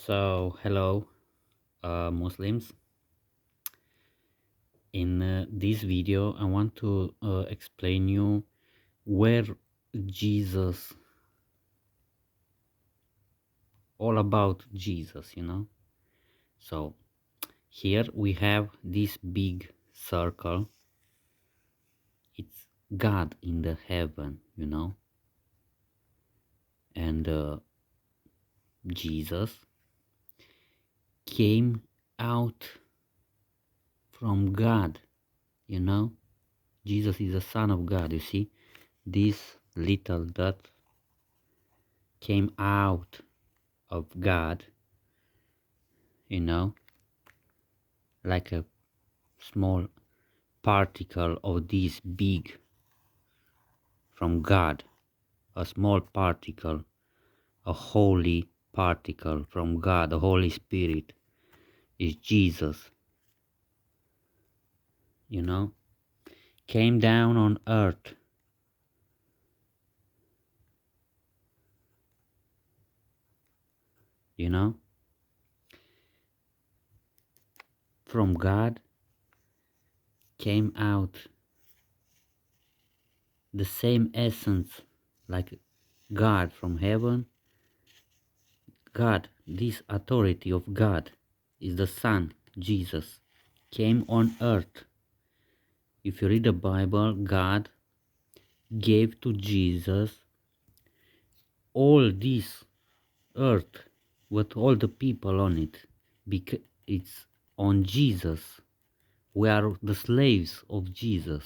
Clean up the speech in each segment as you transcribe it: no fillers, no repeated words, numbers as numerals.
So, hello, Muslims. In this video, I want to explain you where Jesus, all about Jesus. So, here we have this big circle. It's God in the heaven, and Jesus came out from God. Jesus is the Son of God, you see. This little dot came out of God, like a small particle of this big from God, a small particle, a holy particle from God, the Holy Spirit is Jesus, came down on earth, you know, from God came out the same essence like God from heaven. God, this authority of God is the Son, Jesus, came on earth. If you read the Bible, God gave to Jesus all this earth with all the people on it, because it's on Jesus. We are the slaves of Jesus.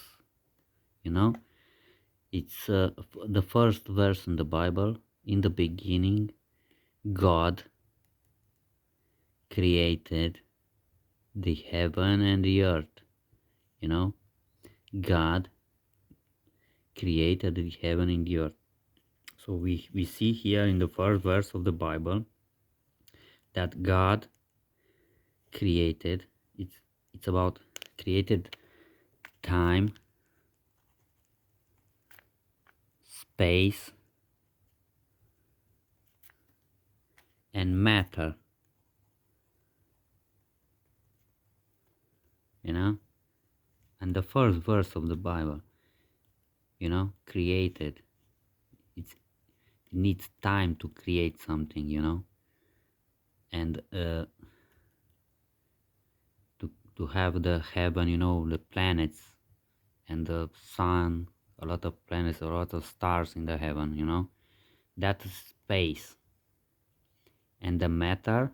You know, it's the first verse in the Bible. In the beginning, God created the heaven and the earth. You know, God created the heaven and the earth. So we see here in the first verse of the Bible that God created. It's about created time, space, and matter. You know, and the first verse of the Bible, created. It needs time to create something, and to have the heaven, the planets and the sun, a lot of planets, a lot of stars in the heaven. That is space. And the matter,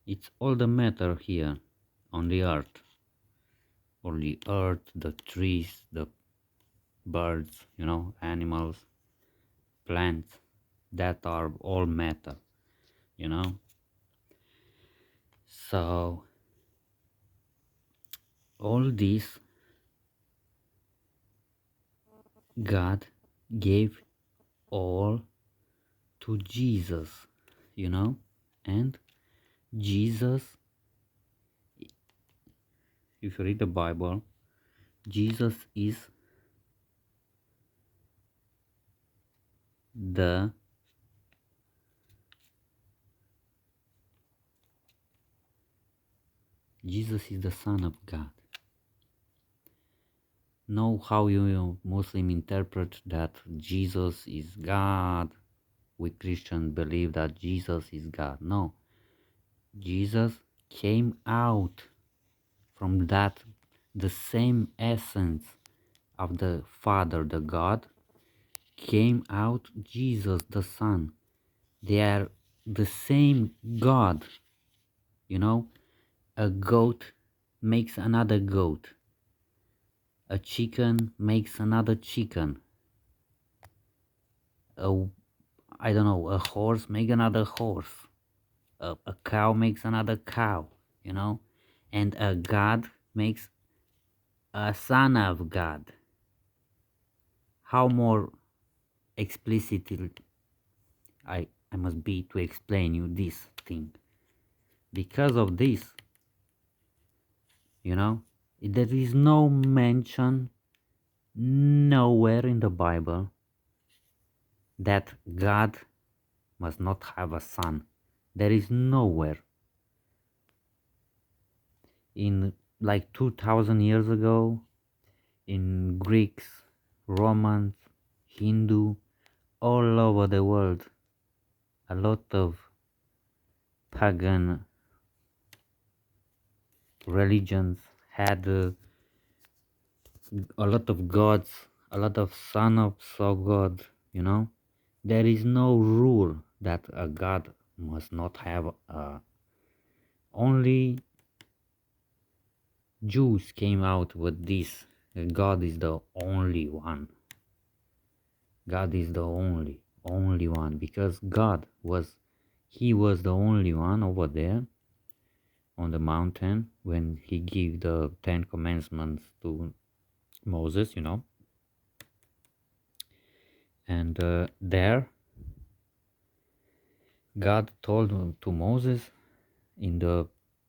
it's all the matter here on the earth. On the earth, the trees, the birds, animals, plants, that are all matter. So all this God gave all to Jesus, and Jesus, if you read the Bible, Jesus is the Son of God. Know how you Muslim interpret that Jesus is God. We Christians believe that Jesus is God. No, Jesus came out from that, the same essence of the Father, the God, came out Jesus the Son. They are the same God. A goat makes another goat. A chicken makes another chicken. A horse makes another horse. A cow makes another cow. And a God makes a son of God. How more explicitly I must be to explain you this thing? Because of this, there is no mention nowhere in the Bible that God must not have a son. There is nowhere in like 2000 years ago, in Greeks, Romans, Hindu, all over the world, a lot of pagan religions had a lot of gods, a lot of sons of God, you know. There is no rule that a god must not have only Jews came out with this. God is the only one. God is the only one, because he was the only one over there on the mountain when he gave the 10 commandments to Moses, you know. And there God told to Moses in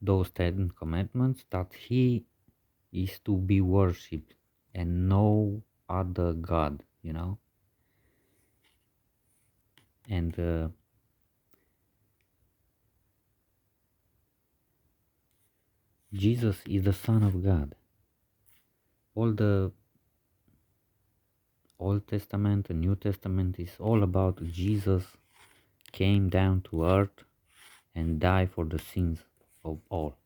those 10 commandments that he is to be worshipped and no other God, you know. And Jesus is the Son of God. All the Old Testament and New Testament is all about Jesus came down to earth and died for the sins of all.